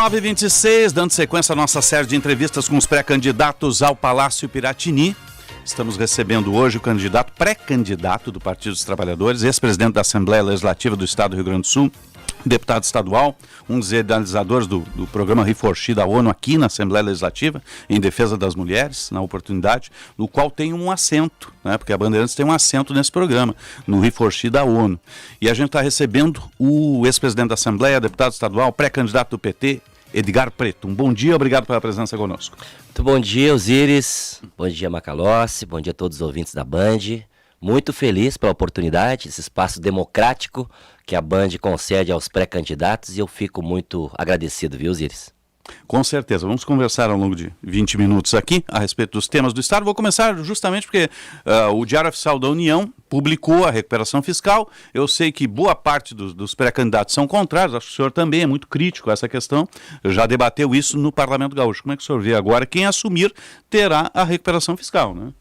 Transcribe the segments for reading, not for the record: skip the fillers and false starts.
9h26, dando sequência à nossa série de entrevistas com os pré-candidatos ao Palácio Piratini. Estamos recebendo hoje o candidato, pré-candidato do Partido dos Trabalhadores, ex-presidente da Assembleia Legislativa do Estado do Rio Grande do Sul, deputado estadual, um dos idealizadores do programa Reforchi da ONU aqui na Assembleia Legislativa, em defesa das mulheres, na oportunidade, no qual tem um assento, né, porque a Bandeirantes tem um assento nesse programa, no Reforchi da ONU. E a gente está recebendo o ex-presidente da Assembleia, deputado estadual, pré-candidato do PT, Edgar Preto. Um bom dia, obrigado pela presença conosco. Muito bom dia, Osíris. Bom dia, Macalossi. Bom dia a todos os ouvintes da Band. Muito feliz pela oportunidade, esse espaço democrático que a Band concede aos pré-candidatos e eu fico muito agradecido, viu, Osíris? Com certeza. Vamos conversar ao longo de 20 minutos aqui a respeito dos temas do Estado. Vou começar justamente porque o Diário Oficial da União publicou a recuperação fiscal. Eu sei que boa parte dos pré-candidatos são contrários, acho que o senhor também é muito crítico a essa questão. Já debateu isso no Parlamento Gaúcho. Como é que o senhor vê agora? Quem assumir terá a recuperação fiscal, né?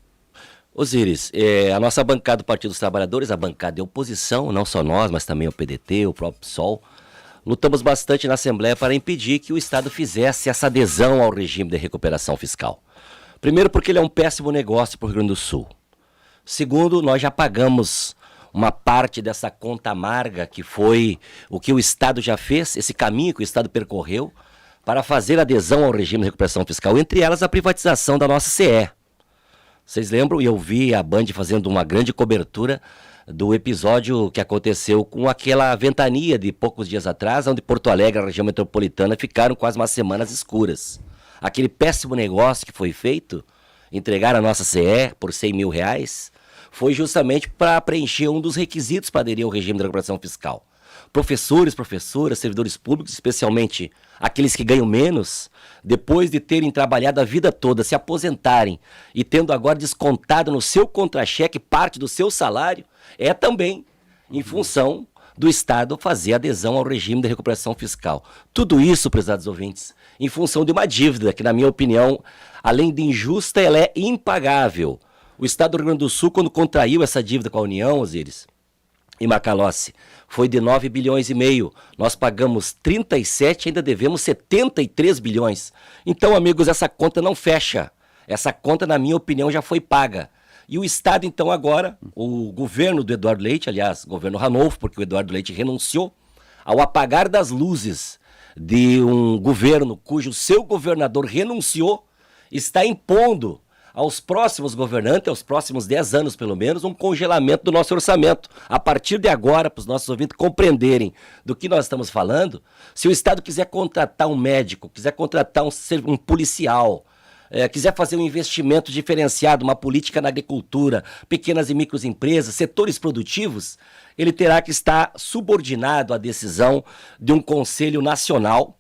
Osíris, a nossa bancada do Partido dos Trabalhadores, a bancada de oposição, não só nós, mas também o PDT, o próprio PSOL, lutamos bastante na Assembleia para impedir que o Estado fizesse essa adesão ao regime de recuperação fiscal. Primeiro, porque ele é um péssimo negócio para o Rio Grande do Sul. Segundo, nós já pagamos uma parte dessa conta amarga que foi o que o Estado já fez, esse caminho que o Estado percorreu para fazer adesão ao regime de recuperação fiscal, entre elas a privatização da nossa CE. Vocês lembram? Eu vi a Band fazendo uma grande cobertura do episódio que aconteceu com aquela ventania de poucos dias atrás, onde Porto Alegre e a região metropolitana ficaram quase umas semanas escuras. Aquele péssimo negócio que foi feito, entregar a nossa CE por R$100 mil, foi justamente para preencher um dos requisitos para aderir ao regime de recuperação fiscal. Professores, professoras, servidores públicos, especialmente aqueles que ganham menos, depois de terem trabalhado a vida toda, se aposentarem e tendo agora descontado no seu contra-cheque parte do seu salário, é também em função do Estado fazer adesão ao regime de recuperação fiscal. Tudo isso, prezados ouvintes, em função de uma dívida que, na minha opinião, além de injusta, ela é impagável. O Estado do Rio Grande do Sul, quando contraiu essa dívida com a União, Osíris e Macalossi, foi de 9,5 bilhões. Nós pagamos 37, ainda devemos 73 bilhões. Então, amigos, essa conta não fecha. Essa conta, na minha opinião, já foi paga. E o Estado, então, agora, o governo do Eduardo Leite, aliás, governo Ranolfo, porque o Eduardo Leite renunciou, ao apagar das luzes de um governo cujo seu governador renunciou, está impondo aos próximos governantes, aos próximos 10 anos pelo menos, um congelamento do nosso orçamento. A partir de agora, para os nossos ouvintes compreenderem do que nós estamos falando, se o Estado quiser contratar um médico, quiser contratar um policial, quiser fazer um investimento diferenciado, uma política na agricultura, pequenas e microempresas, setores produtivos, ele terá que estar subordinado à decisão de um Conselho Nacional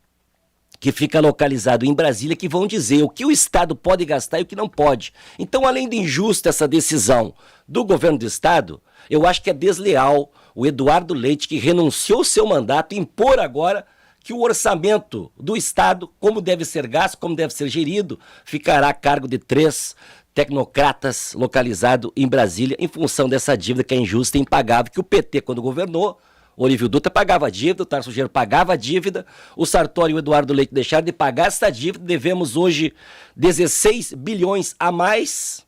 que fica localizado em Brasília, que vão dizer o que o Estado pode gastar e o que não pode. Então, além de injusta essa decisão do governo do Estado, eu acho que é desleal o Eduardo Leite, que renunciou ao seu mandato, impor agora que o orçamento do Estado, como deve ser gasto, como deve ser gerido, ficará a cargo de 3 tecnocratas localizados em Brasília, em função dessa dívida que é injusta e impagável, que o PT, quando governou, Olívio Dutra pagava a dívida, o Tarso Genro pagava a dívida, o Sartori e o Eduardo Leite deixaram de pagar essa dívida, devemos hoje 16 bilhões a mais,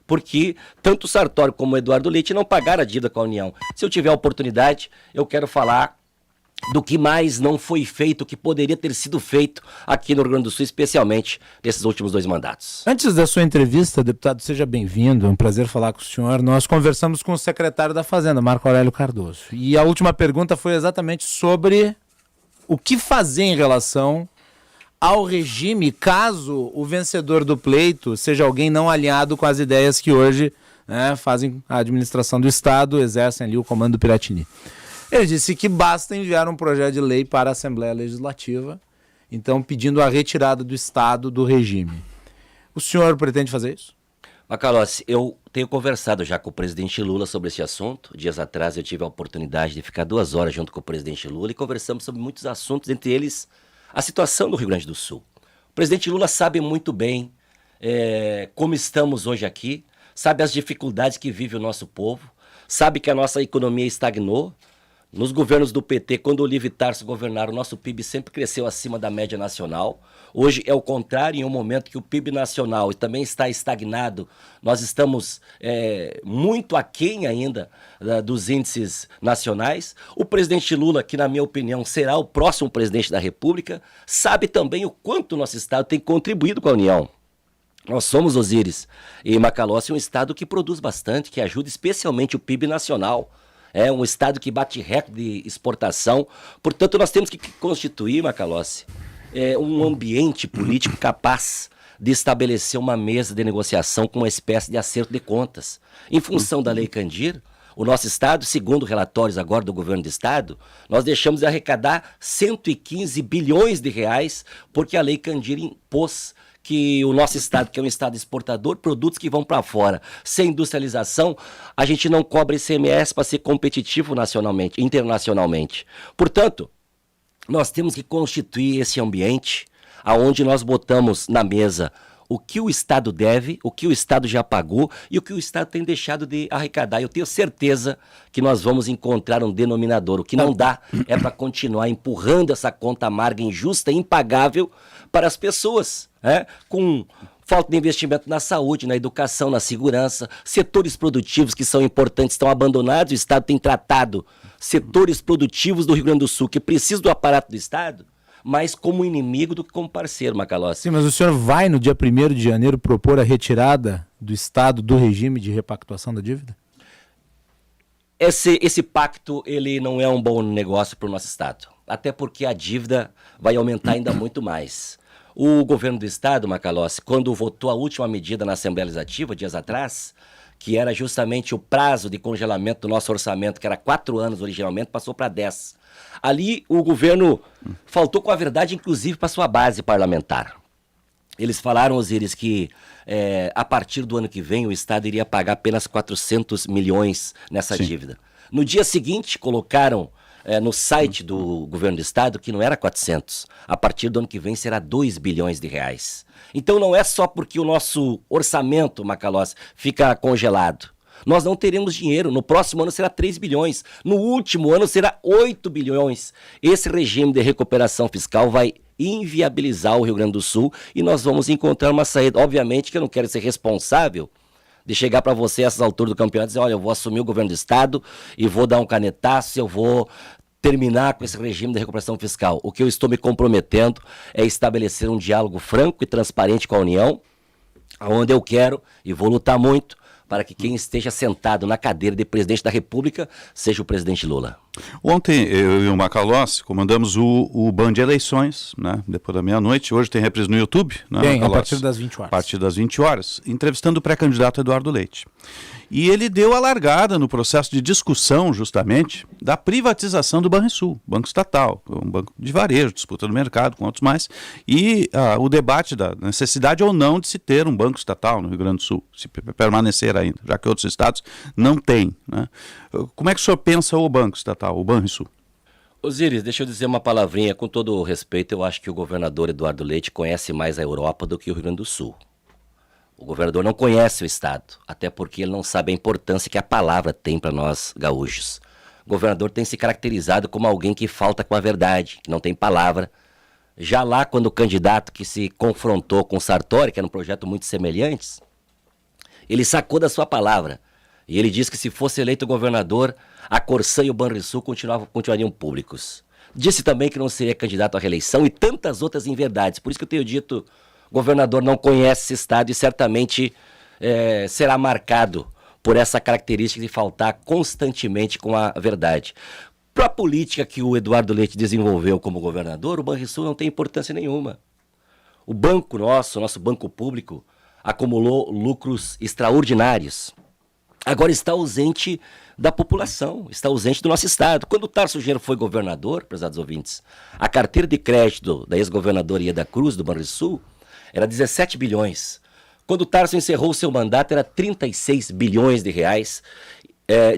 porque tanto o Sartori como o Eduardo Leite não pagaram a dívida com a União. Se eu tiver a oportunidade, eu quero falar do que mais não foi feito, que poderia ter sido feito aqui no Rio Grande do Sul, especialmente nesses últimos 2 mandatos. Antes da sua entrevista, deputado, seja bem-vindo, é um prazer falar com o senhor. Nós conversamos com o secretário da Fazenda, Marco Aurélio Cardoso, e a última pergunta foi exatamente sobre o que fazer em relação ao regime, caso o vencedor do pleito seja alguém não alinhado com as ideias que hoje fazem a administração do Estado, exercem ali o comando do Piratini. Ele disse que basta enviar um projeto de lei para a Assembleia Legislativa, então pedindo a retirada do Estado do regime. O senhor pretende fazer isso? Macalossi, eu tenho conversado já com o presidente Lula sobre esse assunto. Dias atrás eu tive a oportunidade de ficar 2 horas junto com o presidente Lula e conversamos sobre muitos assuntos, entre eles a situação do Rio Grande do Sul. O presidente Lula sabe muito bem como estamos hoje aqui, sabe as dificuldades que vive o nosso povo, sabe que a nossa economia estagnou. Nos governos do PT, quando Olívio e Tarso governaram, o nosso PIB sempre cresceu acima da média nacional. Hoje é o contrário, em um momento que o PIB nacional também está estagnado, nós estamos muito aquém ainda dos índices nacionais. O presidente Lula, que na minha opinião será o próximo presidente da República, sabe também o quanto o nosso Estado tem contribuído com a União. Nós somos, Osíris e Macalossi, um Estado que produz bastante, que ajuda especialmente o PIB nacional. É um Estado que bate recorde de exportação. Portanto, nós temos que constituir, Macalossi, um ambiente político capaz de estabelecer uma mesa de negociação com uma espécie de acerto de contas. Em função da Lei Candir, o nosso Estado, segundo relatórios agora do governo do Estado, nós deixamos de arrecadar 115 bilhões de reais porque a Lei Candir impôs que o nosso Estado, que é um Estado exportador, produtos que vão para fora. Sem industrialização, a gente não cobra ICMS para ser competitivo nacionalmente, internacionalmente. Portanto, nós temos que constituir esse ambiente onde nós botamos na mesa o que o Estado deve, o que o Estado já pagou e o que o Estado tem deixado de arrecadar. Eu tenho certeza que nós vamos encontrar um denominador. O que não dá é para continuar empurrando essa conta amarga, injusta e impagável para as pessoas, com falta de investimento na saúde, na educação, na segurança, setores produtivos que são importantes estão abandonados. O Estado tem tratado setores produtivos do Rio Grande do Sul que precisam do aparato do Estado mais como inimigo do que como parceiro, Macalossi. Sim, mas o senhor vai no dia 1º de janeiro propor a retirada do Estado do regime de repactuação da dívida? Esse pacto, ele não é um bom negócio para o nosso Estado, até porque a dívida vai aumentar ainda muito mais. O governo do Estado, Macalossi, quando votou a última medida na Assembleia Legislativa, dias atrás, que era justamente o prazo de congelamento do nosso orçamento, que era 4 anos originalmente, passou para 10. Ali o governo faltou com a verdade, inclusive para sua base parlamentar. Eles falaram, Osíris, que a partir do ano que vem o Estado iria pagar apenas 400 milhões nessa dívida. No dia seguinte, colocaram no site do governo do Estado que não era 400. A partir do ano que vem será 2 bilhões de reais. Então não é só porque o nosso orçamento, Macalossi, fica congelado. Nós não teremos dinheiro. No próximo ano será 3 bilhões. No último ano será 8 bilhões. Esse regime de recuperação fiscal vai inviabilizar o Rio Grande do Sul e nós vamos encontrar uma saída. Obviamente que eu não quero ser responsável de chegar para você a essas alturas do campeonato e dizer, olha, eu vou assumir o governo do Estado e vou dar um canetaço, eu vou terminar com esse regime de recuperação fiscal. O que eu estou me comprometendo é estabelecer um diálogo franco e transparente com a União, onde eu quero e vou lutar muito para que quem esteja sentado na cadeira de presidente da República seja o presidente Lula. Ontem eu e o Macalossi comandamos o Band de Eleições, né, depois da meia-noite. Hoje tem reprise no YouTube, né, tem, Macalossi? a partir das 20 horas. A partir das 20 horas, entrevistando o pré-candidato Eduardo Leite. E ele deu a largada no processo de discussão, justamente, da privatização do Banrisul, banco estatal, um banco de varejo, disputa do mercado com outros mais, e o debate da necessidade ou não de se ter um banco estatal no Rio Grande do Sul, se permanecer ainda, já que outros estados não têm, né? Como é que o senhor pensa o banco estatal, o Banrisul? Osíris, deixa eu dizer uma palavrinha, com todo o respeito, eu acho que o governador Eduardo Leite conhece mais a Europa do que o Rio Grande do Sul. O governador não conhece o Estado, até porque ele não sabe a importância que a palavra tem para nós gaúchos. O governador tem se caracterizado como alguém que falta com a verdade, que não tem palavra. Já lá, quando o candidato que se confrontou com Sartori, que era um projeto muito semelhante, ele sacou da sua palavra. E ele disse que se fosse eleito governador, a Corsã e o Banrisul continuariam públicos. Disse também que não seria candidato à reeleição e tantas outras inverdades. Por isso que eu tenho dito, o governador não conhece esse Estado e certamente será marcado por essa característica de faltar constantemente com a verdade. Para a política que o Eduardo Leite desenvolveu como governador, o Banrisul não tem importância nenhuma. O banco nosso banco público, acumulou lucros extraordinários. Agora está ausente da população, está ausente do nosso Estado. Quando o Tarso Genro foi governador, prezados ouvintes, a carteira de crédito da ex-governadora Ieda Cruz, do Banrisul, era 17 bilhões. Quando o Tarso encerrou o seu mandato, era 36 bilhões de reais,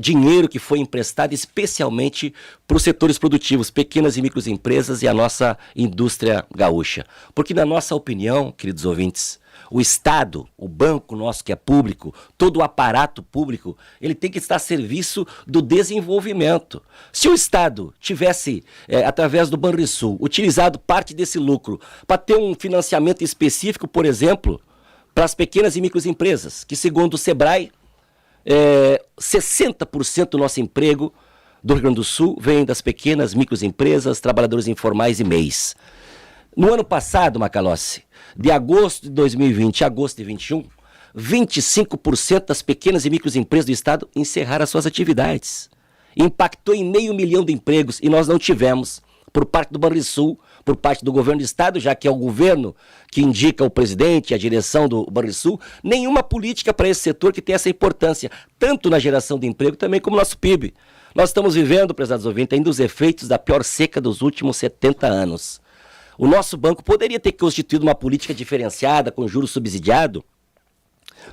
dinheiro que foi emprestado especialmente para os setores produtivos, pequenas e microempresas e a nossa indústria gaúcha. Porque, na nossa opinião, queridos ouvintes, O Estado, o banco nosso que é público, todo o aparato público, ele tem que estar a serviço do desenvolvimento. Se o Estado tivesse, através do Banrisul, utilizado parte desse lucro para ter um financiamento específico, por exemplo, para as pequenas e microempresas, que segundo o Sebrae, 60% do nosso emprego do Rio Grande do Sul vem das pequenas, microempresas, trabalhadores informais e MEIs. No ano passado, Macalossi, de agosto de 2020 a agosto de 2021, 25% das pequenas e microempresas do Estado encerraram as suas atividades. Impactou em 500 mil de empregos e nós não tivemos, por parte do Banrisul, por parte do governo do Estado, já que é o governo que indica o presidente, a direção do Banrisul, nenhuma política para esse setor que tem essa importância, tanto na geração de emprego também como no nosso PIB. Nós estamos vivendo, prezados ouvintes, ainda os efeitos da pior seca dos últimos 70 anos. O nosso banco poderia ter constituído uma política diferenciada, com juros subsidiados,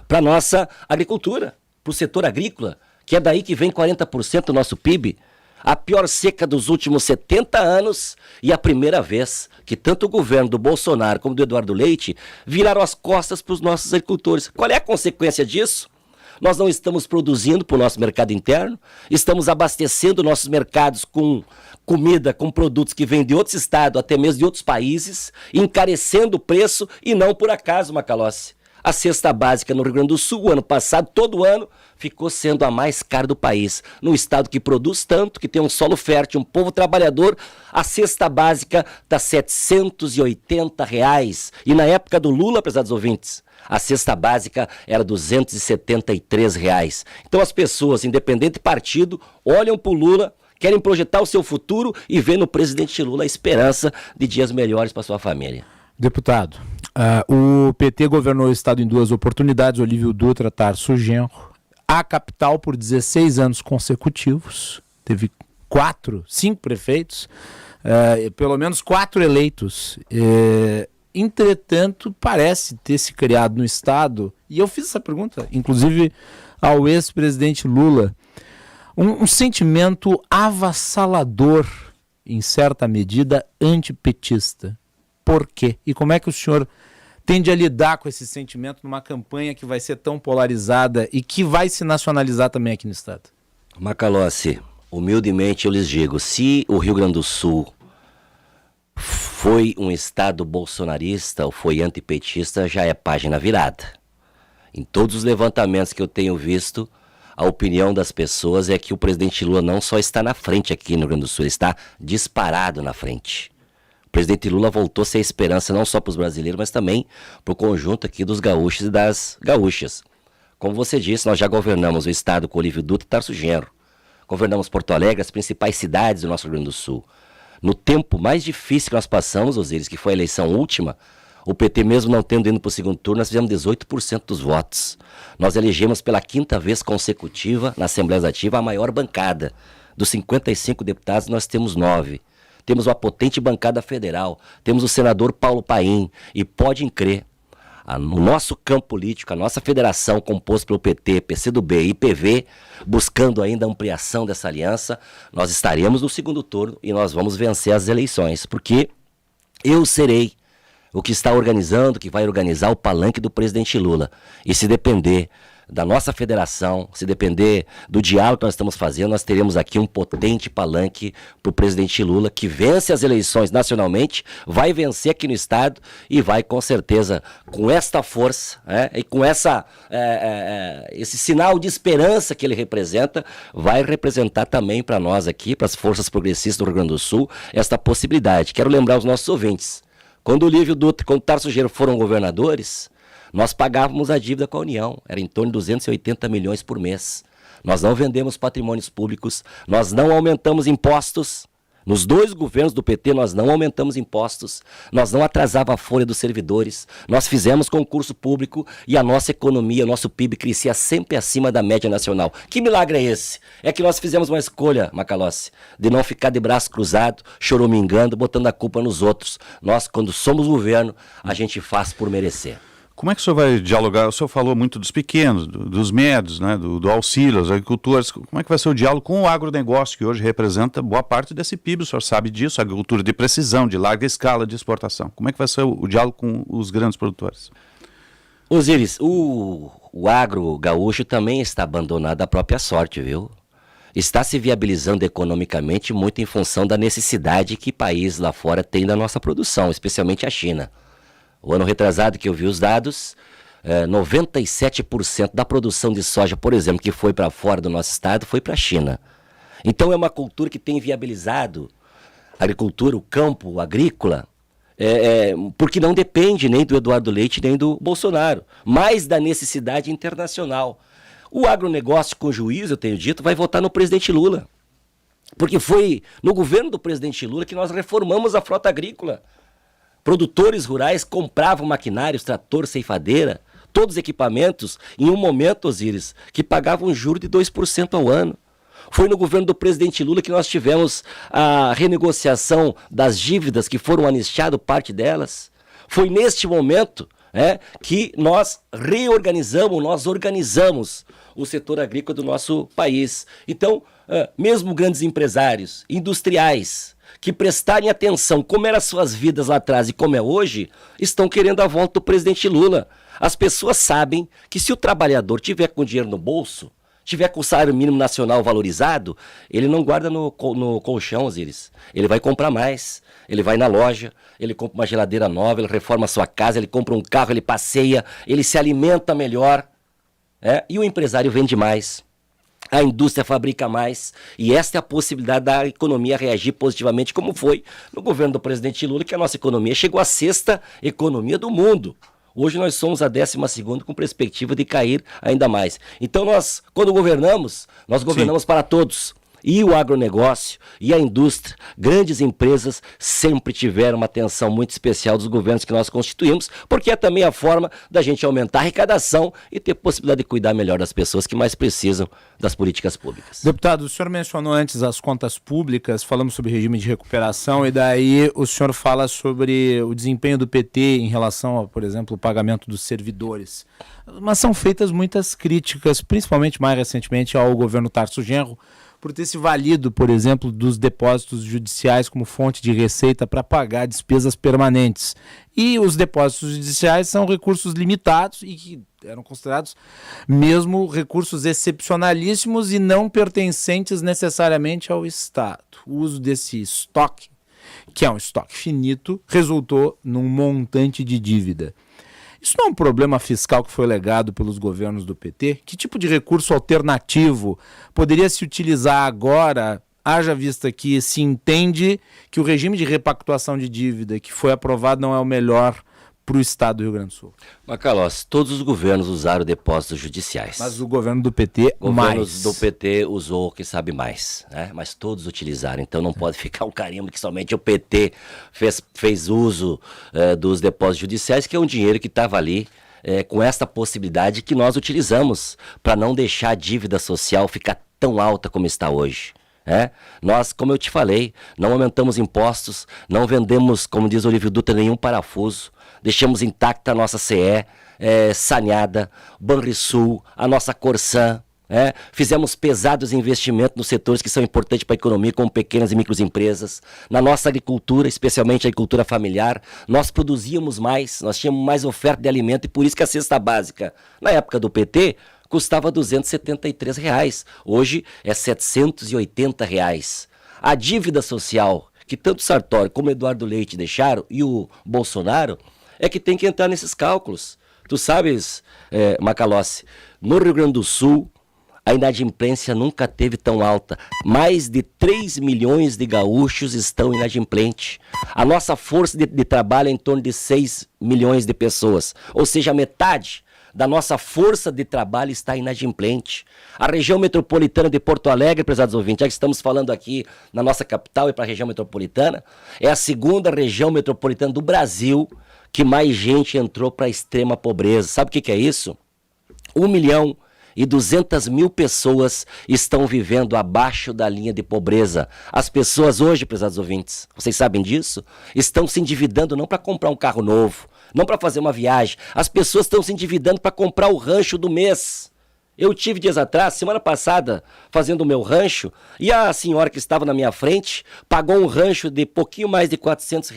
para a nossa agricultura, para o setor agrícola, que é daí que vem 40% do nosso PIB. A pior seca dos últimos 70 anos e a primeira vez que tanto o governo do Bolsonaro como do Eduardo Leite viraram as costas para os nossos agricultores. Qual é a consequência disso? Nós não estamos produzindo para o nosso mercado interno, estamos abastecendo nossos mercados com comida, com produtos que vêm de outros estados, até mesmo de outros países, encarecendo o preço e não por acaso, Macalossi. A cesta básica no Rio Grande do Sul, ano passado, todo ano, ficou sendo a mais cara do país. Num estado que produz tanto, que tem um solo fértil, um povo trabalhador, a cesta básica está R$ 780. E na época do Lula, prezados ouvintes, a cesta básica era R$ 273. Então as pessoas, independente de partido, olham para o Lula, querem projetar o seu futuro e vê no presidente Lula a esperança de dias melhores para sua família. Deputado, o PT governou o estado em 2 oportunidades, Olívio Dutra, Tarso Genro, a capital por 16 anos consecutivos, teve 5 prefeitos, pelo menos 4 eleitos. Entretanto, parece ter se criado no estado, e eu fiz essa pergunta, inclusive ao ex-presidente Lula, um sentimento avassalador, em certa medida, antipetista. Por quê? E como é que o senhor tende a lidar com esse sentimento numa campanha que vai ser tão polarizada e que vai se nacionalizar também aqui no estado? Macalossi, humildemente eu lhes digo, se o Rio Grande do Sul foi um estado bolsonarista ou foi antipetista, já é página virada. Em todos os levantamentos que eu tenho visto, a opinião das pessoas é que o presidente Lula não só está na frente aqui no Rio Grande do Sul, ele está disparado na frente. O presidente Lula voltou a ser a esperança não só para os brasileiros, mas também para o conjunto aqui dos gaúchos e das gaúchas. Como você disse, nós já governamos o estado com Olívio Dutra e Tarso Genro. Governamos Porto Alegre, as principais cidades do nosso Rio Grande do Sul. No tempo mais difícil que nós passamos, Osíris, que foi a eleição última, o PT mesmo não tendo ido para o segundo turno, nós fizemos 18% dos votos. Nós elegemos pela 5ª vez consecutiva, na Assembleia Legislativa, a maior bancada. Dos 55 deputados, nós temos 9. Temos uma potente bancada federal, temos o senador Paulo Paim, e podem crer, no nosso campo político, a nossa federação composta pelo PT, PCdoB e PV, buscando ainda a ampliação dessa aliança, nós estaremos no segundo turno e nós vamos vencer as eleições, porque eu serei o que está organizando, que vai organizar o palanque do presidente Lula, e se depender da nossa federação, se depender do diálogo que nós estamos fazendo, nós teremos aqui um potente palanque para o presidente Lula, que vence as eleições nacionalmente, vai vencer aqui no estado e vai com certeza, com esta força, e com esse sinal de esperança que ele representa, vai representar também para nós aqui, para as forças progressistas do Rio Grande do Sul, esta possibilidade. Quero lembrar os nossos ouvintes, quando o Olívio Dutra, quando o Tarso Genro foram governadores, nós pagávamos a dívida com a União, era em torno de 280 milhões por mês. Nós não vendemos patrimônios públicos, nós não aumentamos impostos. Nos 2 governos do PT nós não aumentamos impostos, nós não atrasava a folha dos servidores, nós fizemos concurso público e a nossa economia, o nosso PIB crescia sempre acima da média nacional. Que milagre é esse? É que nós fizemos uma escolha, Macalossi, de não ficar de braço cruzado, choramingando, botando a culpa nos outros. Nós, quando somos governo, a gente faz por merecer. Como é que o senhor vai dialogar? O senhor falou muito dos pequenos, dos médios, né, do auxílio, dos agricultores. Como é que vai ser o diálogo com o agronegócio, que hoje representa boa parte desse PIB? O senhor sabe disso, agricultura de precisão, de larga escala, de exportação. Como é que vai ser o diálogo com os grandes produtores? Osíris, o agro gaúcho também está abandonado à própria sorte, viu? Está se viabilizando economicamente muito em função da necessidade que países lá fora têm da nossa produção, especialmente a China. O ano retrasado que eu vi os dados, 97% da produção de soja, por exemplo, que foi para fora do nosso estado, foi para a China. Então é uma cultura que tem viabilizado a agricultura, o campo agrícola, porque não depende nem do Eduardo Leite nem do Bolsonaro, mas da necessidade internacional. O agronegócio com juízo, eu tenho dito, vai votar no presidente Lula. Porque foi no governo do presidente Lula que nós reformamos a frota agrícola. Produtores rurais compravam maquinários, trator, ceifadeira, todos os equipamentos, em um momento, Osíris, que pagavam juros de 2% ao ano. Foi no governo do presidente Lula que nós tivemos a renegociação das dívidas que foram anistiadas, parte delas. Foi neste momento que nós organizamos o setor agrícola do nosso país. Então, mesmo grandes empresários, industriais, que prestarem atenção como eram as suas vidas lá atrás e como é hoje, estão querendo a volta do presidente Lula. As pessoas sabem que se o trabalhador tiver com dinheiro no bolso, tiver com o salário mínimo nacional valorizado, ele não guarda no colchão, Osíris. Ele vai comprar mais. Ele vai na loja, ele compra uma geladeira nova, ele reforma a sua casa, ele compra um carro, ele passeia, ele se alimenta melhor. E o empresário vende mais. A indústria fabrica mais. E esta é a possibilidade da economia reagir positivamente, como foi no governo do presidente Lula, que a nossa economia chegou à 6ª economia do mundo. Hoje nós somos a 12ª com perspectiva de cair ainda mais. Então nós, quando governamos, nós governamos para todos. E o agronegócio e a indústria, grandes empresas, sempre tiveram uma atenção muito especial dos governos que nós constituímos, porque é também a forma da gente aumentar a arrecadação e ter possibilidade de cuidar melhor das pessoas que mais precisam das políticas públicas. Deputado, o senhor mencionou antes as contas públicas, falamos sobre regime de recuperação, e daí o senhor fala sobre o desempenho do PT em relação a, por exemplo, o pagamento dos servidores. Mas são feitas muitas críticas, principalmente mais recentemente ao governo Tarso Genro, por ter se valido, por exemplo, dos depósitos judiciais como fonte de receita para pagar despesas permanentes. E os depósitos judiciais são recursos limitados e que eram considerados mesmo recursos excepcionalíssimos e não pertencentes necessariamente ao Estado. O uso desse estoque, que é um estoque finito, resultou num montante de dívida. Isso não é um problema fiscal que foi legado pelos governos do PT? Que tipo de recurso alternativo poderia se utilizar agora, haja vista que se entende que o regime de repactuação de dívida que foi aprovado não é o melhor para o Estado do Rio Grande do Sul? Macalós, todos os governos usaram depósitos judiciais. Mas o governo do PT Governos do PT usou o que sabe mais, né? Mas todos utilizaram, então não pode ficar um carimbo que somente o PT fez uso dos depósitos judiciais, que é um dinheiro que estava ali com esta possibilidade que nós utilizamos para não deixar a dívida social ficar tão alta como está hoje. Nós, como eu te falei, não aumentamos impostos, não vendemos, como diz o Olívio Dutra, nenhum parafuso, deixamos intacta a nossa CE, saneada, Banrisul, a nossa Corsã, fizemos pesados investimentos nos setores que são importantes para a economia, como pequenas e microempresas, na nossa agricultura, especialmente a agricultura familiar, nós produzíamos mais, nós tínhamos mais oferta de alimento e por isso que a cesta básica, na época do PT, custava R$ 273. Hoje é R$ 780. A dívida social que tanto Sartori como Eduardo Leite deixaram e o Bolsonaro é que tem que entrar nesses cálculos. Tu sabes, Macalossi, no Rio Grande do Sul a inadimplência nunca teve tão alta. Mais de 3 milhões de gaúchos estão inadimplentes. A nossa força de trabalho é em torno de 6 milhões de pessoas, ou seja, metade da nossa força de trabalho está inadimplente. A região metropolitana de Porto Alegre, prezados ouvintes, já que estamos falando aqui na nossa capital e para a região metropolitana, é a segunda região metropolitana do Brasil que mais gente entrou para a extrema pobreza. Sabe o que é isso? 1.200.000 pessoas estão vivendo abaixo da linha de pobreza. As pessoas hoje, prezados ouvintes, vocês sabem disso? Estão se endividando não para comprar um carro novo, não para fazer uma viagem. As pessoas estão se endividando para comprar o rancho do mês. Eu tive dias atrás, semana passada, fazendo o meu rancho, e a senhora que estava na minha frente pagou um rancho de pouquinho mais de R$ 400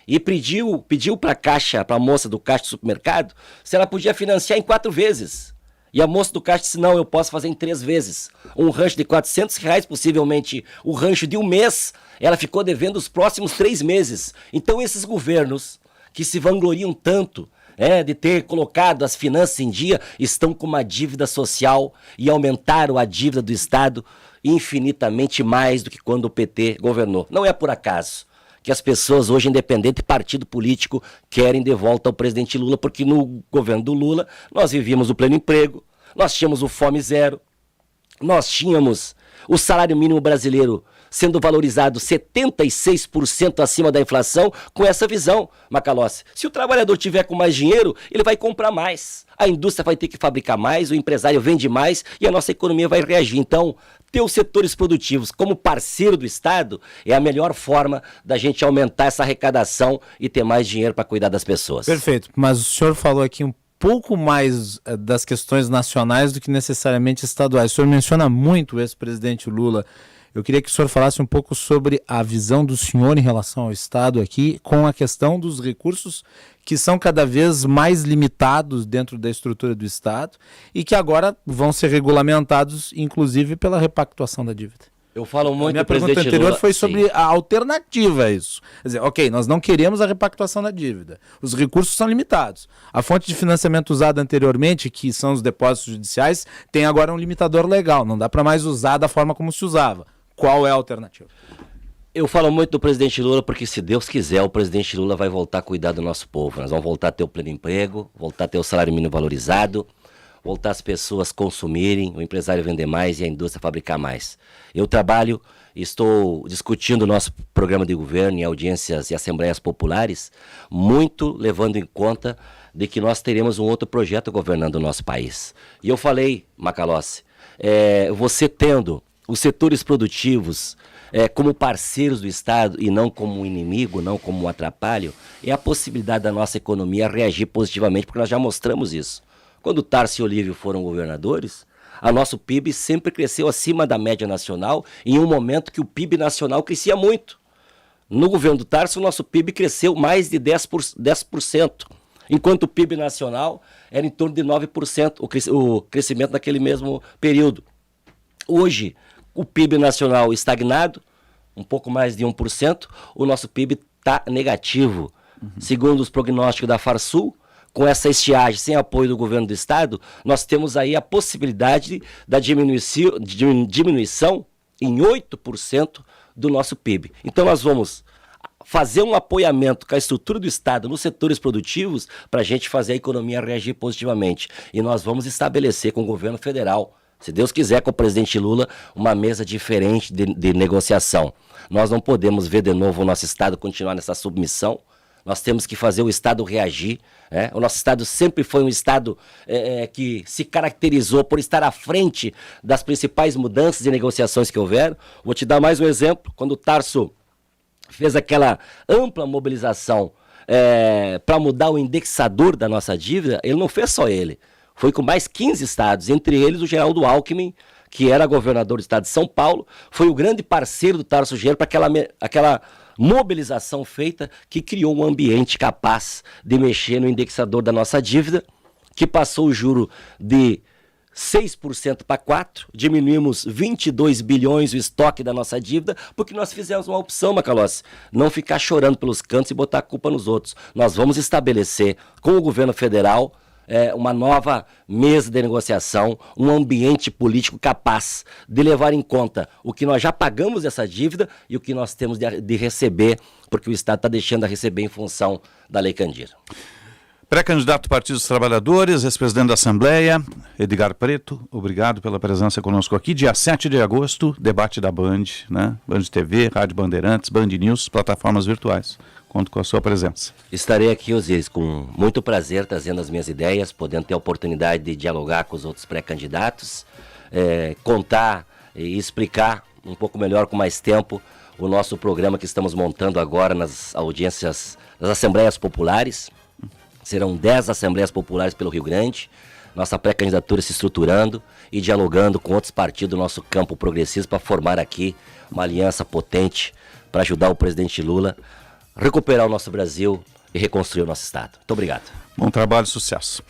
e pediu para a moça do caixa do supermercado se ela podia financiar em 4 vezes. E a moça do caixa disse, não, eu posso fazer em 3 vezes. Um rancho de R$ 400, possivelmente o rancho de um mês, ela ficou devendo os próximos 3 meses. Então esses governos que se vangloriam tanto de ter colocado as finanças em dia, estão com uma dívida social e aumentaram a dívida do Estado infinitamente mais do que quando o PT governou. Não é por acaso que as pessoas hoje, independente de partido político, querem de volta ao presidente Lula, porque no governo do Lula nós vivíamos o pleno emprego, nós tínhamos o Fome Zero, nós tínhamos o salário mínimo brasileiro sendo valorizado 76% acima da inflação, com essa visão, Macalossi. Se o trabalhador tiver com mais dinheiro, ele vai comprar mais. A indústria vai ter que fabricar mais, o empresário vende mais e a nossa economia vai reagir. Então, ter os setores produtivos como parceiro do Estado é a melhor forma da gente aumentar essa arrecadação e ter mais dinheiro para cuidar das pessoas. Perfeito, mas o senhor falou aqui um pouco mais das questões nacionais do que necessariamente estaduais. O senhor menciona muito o ex-presidente Lula. Eu queria que o senhor falasse um pouco sobre a visão do senhor em relação ao Estado aqui, com a questão dos recursos que são cada vez mais limitados dentro da estrutura do Estado e que agora vão ser regulamentados, inclusive, pela repactuação da dívida. Eu falo muito. A minha pergunta anterior foi sobre sim. a alternativa a isso. Quer dizer, ok, nós não queremos a repactuação da dívida. Os recursos são limitados. A fonte de financiamento usada anteriormente, que são os depósitos judiciais, tem agora um limitador legal. Não dá para mais usar da forma como se usava. Qual é a alternativa? Eu falo muito do presidente Lula porque, se Deus quiser, o presidente Lula vai voltar a cuidar do nosso povo. Nós vamos voltar a ter o pleno emprego, voltar a ter o salário mínimo valorizado, voltar as pessoas consumirem, o empresário vender mais e a indústria fabricar mais. Eu estou discutindo o nosso programa de governo em audiências e assembleias populares, muito levando em conta de que nós teremos um outro projeto governando o nosso país. E eu falei, Macalossi, você tendo os setores produtivos como parceiros do Estado e não como um inimigo, não como um atrapalho, é a possibilidade da nossa economia reagir positivamente, porque nós já mostramos isso. Quando Tarso e Olívio foram governadores, a nosso PIB sempre cresceu acima da média nacional, em um momento que o PIB nacional crescia muito. No governo do Tarso, o nosso PIB cresceu mais de 10%, enquanto o PIB nacional era em torno de 9%, o crescimento naquele mesmo período. Hoje, o PIB nacional estagnado, um pouco mais de 1%, o nosso PIB está negativo. Segundo os prognósticos da Farsul, com essa estiagem sem apoio do governo do Estado, nós temos aí a possibilidade da diminuição em 8% do nosso PIB. Então nós vamos fazer um apoiamento com a estrutura do Estado nos setores produtivos para a gente fazer a economia reagir positivamente. E nós vamos estabelecer com o governo federal, se Deus quiser, com o presidente Lula, uma mesa diferente de negociação. Nós não podemos ver de novo o nosso Estado continuar nessa submissão. Nós temos que fazer o Estado reagir. O nosso Estado sempre foi um Estado que se caracterizou por estar à frente das principais mudanças e negociações que houveram. Vou te dar mais um exemplo. Quando o Tarso fez aquela ampla mobilização para mudar o indexador da nossa dívida, ele não fez só ele. Foi com mais 15 estados, entre eles o Geraldo Alckmin, que era governador do estado de São Paulo, foi o grande parceiro do Tarso Genro para aquela mobilização feita que criou um ambiente capaz de mexer no indexador da nossa dívida, que passou o juro de 6% para 4%, diminuímos 22 bilhões o estoque da nossa dívida, porque nós fizemos uma opção, Macalossi, não ficar chorando pelos cantos e botar a culpa nos outros. Nós vamos estabelecer com o governo federal uma nova mesa de negociação, um ambiente político capaz de levar em conta o que nós já pagamos dessa dívida e o que nós temos de receber, porque o Estado está deixando a receber em função da Lei Candir. Pré-candidato do Partido dos Trabalhadores, ex-presidente da Assembleia, Edgar Preto, obrigado pela presença conosco aqui. Dia 7 de agosto, debate da Band, né? Band TV, Rádio Bandeirantes, Band News, plataformas virtuais. Conto com a sua presença. Estarei aqui, Osiris, com muito prazer, trazendo as minhas ideias, podendo ter a oportunidade de dialogar com os outros pré-candidatos, contar e explicar um pouco melhor, com mais tempo, o nosso programa que estamos montando agora nas audiências, nas Assembleias Populares. Serão 10 Assembleias Populares pelo Rio Grande. nossa pré-candidatura se estruturando e dialogando com outros partidos do nosso campo progressista para formar aqui uma aliança potente para ajudar o presidente Lula a recuperar o nosso Brasil e reconstruir o nosso Estado. Muito obrigado. Bom trabalho e sucesso.